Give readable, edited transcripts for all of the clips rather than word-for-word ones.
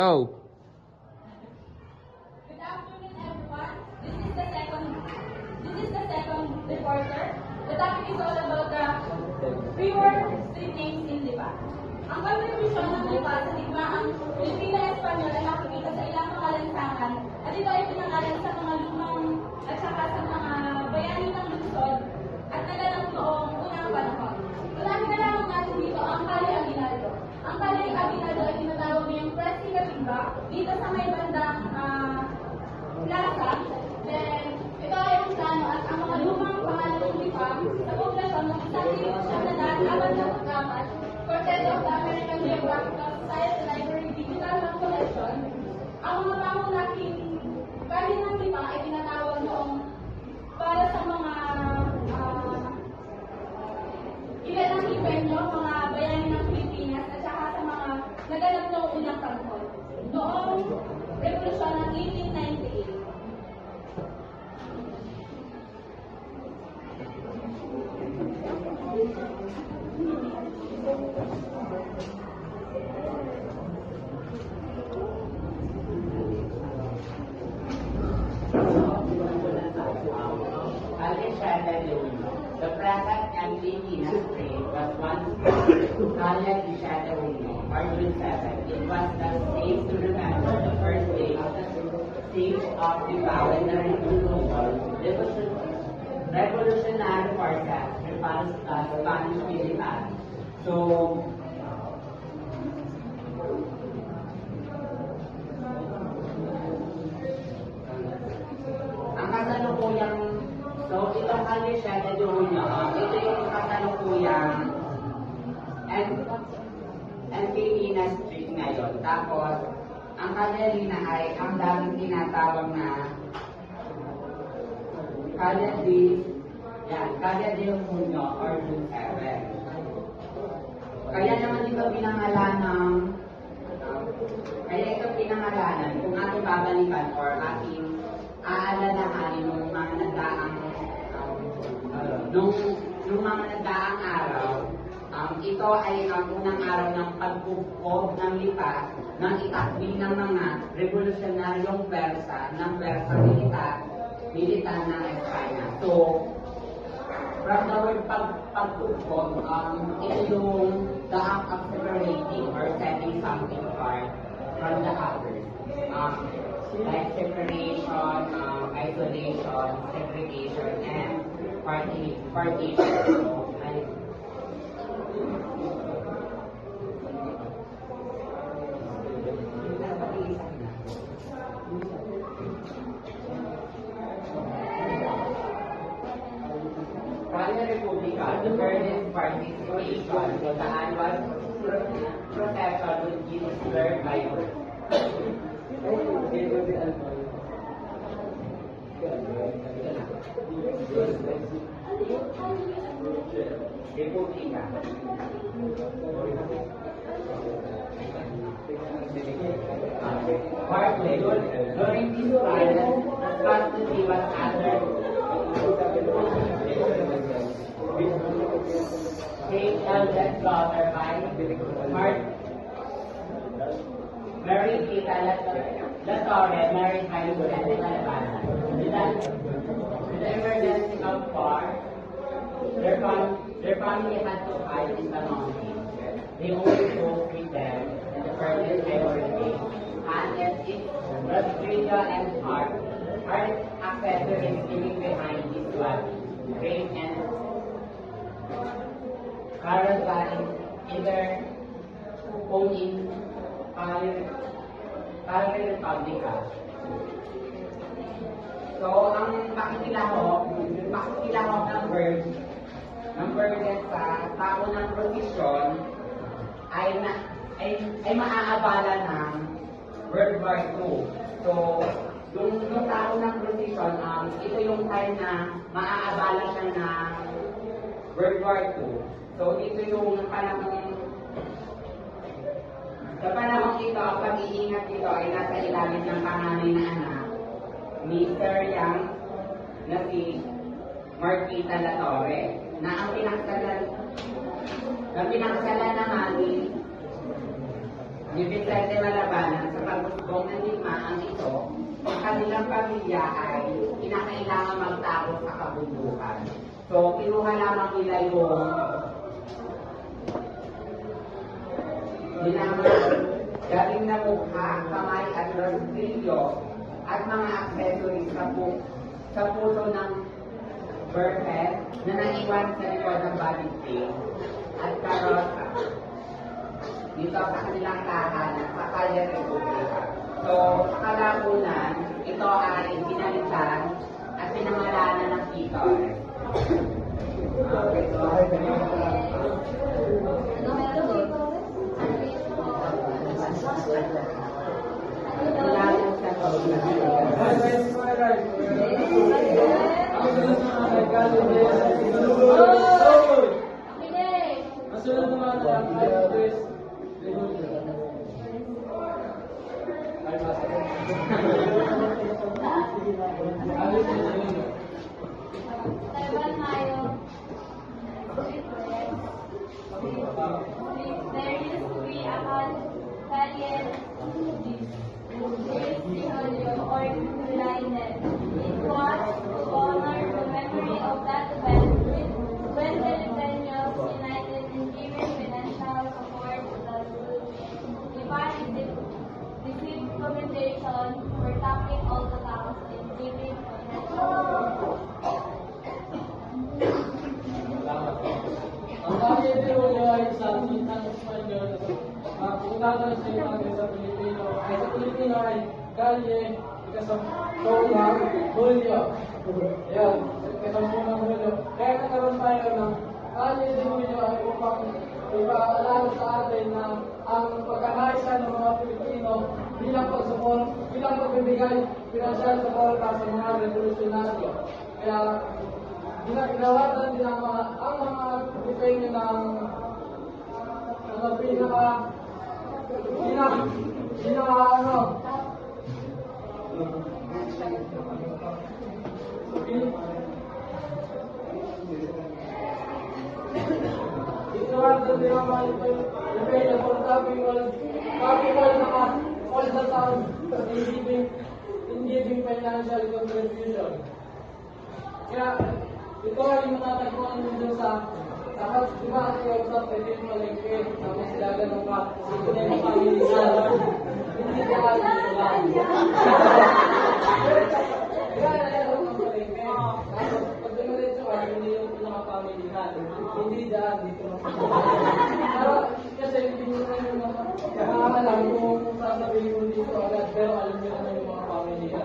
Go. Good afternoon, everyone. This is the second reporter. The topic is all about the reward street names in Lipa. Ang contribution ng Lipa sa digmaang Pilipino-Espanyol ay makikita sa ilang mga lansangan at ito ay pinangalan sa mga lumang at saka sa mga bayani ng lungsod at naganap noong unang panahon. Marami na lamang natin dito ang Kali Aguinaldo. Ang Kali Aguinaldo ay tinatawag niyang Presi Katimba dito sa may bandang plaza. Then, ito ay ang plano at ang mga lumang pangalan ng Lipa sa populasyon ng 1,744 Quartet of the American Geographical Society Library Digital Collection. Ang mga pangunahing kali ng Lipa ay tinatawag noong para sa mga ilan ng ipenyo, mga bayani ng Pilipinas at saka sa mga naganap noong unang panahon. Noong revolusyon ng 1898. The present and Pilipinas trade was once called Calle Guisheta Uno, or June 7. It was the state to remember the first day of the siege of Bilbao and the revolutionary forces repulsed the Spanish military. So, ang kasalukuyang itong Calle Guisheta Uno, ito yung kasalukuyang and Pilipinas Street ngayon. Tapos, ang Calle ay ang daming tinatawag na Calle de Junio or June 7. Kaya naman ito pinangalanan kung ating babalikan or ating aalalahanin ng mga nagdaang nung mga nagdaang araw. Ito ay ang unang araw ng pagkukob ng Lipa ng itakbi ng mga revolusyonaryong pwersa ng militar ng Espanya. So, from the word pagkukob, ito yung the act of separating or setting something apart from the others. Like separation, isolation, segregation, and partition. Calle Republica, the earliest participation in the annual procession would be observed by Republica. During this time, the custody was under King eldest daughter by Mary Tita La Torre, married by Vicente Calabana. With the emergency of war, their family had to hide in the mountains. They only spoke with them and the furthest they were away. And it was trivial and hard access to him leaving behind his wife, great and caravan in their own in Calle Republica. So, ang pakikilahok ng bird sa tao ng prosesyon ay maaabala ng World War II. So, yung tao ng prosesyon, ito yung time na maaabala siya ng World War II. So, dito yung sa panahon ito, ang pag-iingat dito ay nasa ilalim ng panganay na anak, Mr. Yang na si Marquita La Torre, na ang pinaksalan naman ni ni Vicente Malabanan sa pagusbong ng digmaan ito, ang kanilang pamilya ay kinakailangan magtakot sa kabundukan. So, kinuha lamang nila yung galing na mukha, kamay at rostrilyo at mga accessories sa puso ng Berhet na naiwan sa likod ng body frame at karota dito sa kanilang tahanan sa Calle Republica. So, sa kalapunan, ito ay binalitan at pinangalanan ng Peter. Okay, so, There used to be a Calle or Linet. It was to honor the memory of that event when the Libeños united in giving financial support to the Liban received commendation for tackling all the towns in giving financial Ang Calle de Julio ay isang salitang Espanyol na kung sa Pilipino ay Calle ikasampunang Julio. Ayan, ikasampunang Julio. Kaya nagkaroon tayo ng Calle de Julio ay upang ipaalala sa atin na ang pagkakaisa ng mga Pilipino bilang pagbibigay financial support sa mga revolusyonaryo. Kaya ginawatan din ang mga depenyo ng ginawatan din ang mga depenyo for copying all the towns in giving financial contribution. Kaya ito ay matatagpuan mo dun sa tapos, di ba, at yung sa pwede yung malingke, tapos sila ganun ka, ito na yung pamilya. Hindi ka lang dito lang. Kaya nalalaman ang malingke. Tapos, pag dumaritso ka, hindi yung pinaka-pamilya. Hindi dyan, dito lang. Pero, kasi hindi nyo na yung nakakalam kung sasabihin mo dito agad, pero alam nyo na yung mga pamilya.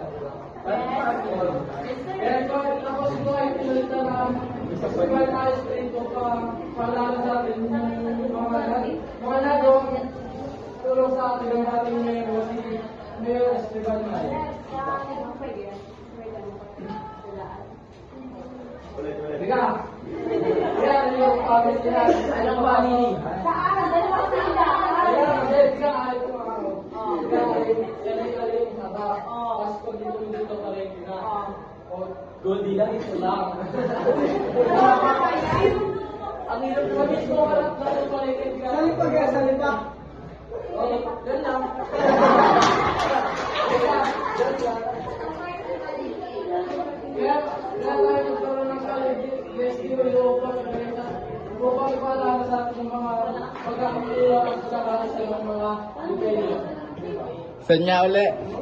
Kaya tapos ito ay pinalitan na sa Sugar Ice Cream o paalala sa atin mga nagawang tulong sa atin ang ating Mayor Esteban May. Diga, kaya yung family nila. Anong family? Saan? Dalawa sila. Kaya, diga, ay tumakaw. Diga, ay naba. Tapos pag dito pa rin, diga. Goldie lang, ito lang. Ang hirap naman ito, harap na ito pa rin. Salipa kaya, salipa. Okay, yan lang. Kaya tayo nagkaroon ng festival upang ipaalala sa ating mga pagkakakulang at pagkakalas sa mga Pilipino. Sanya ulit.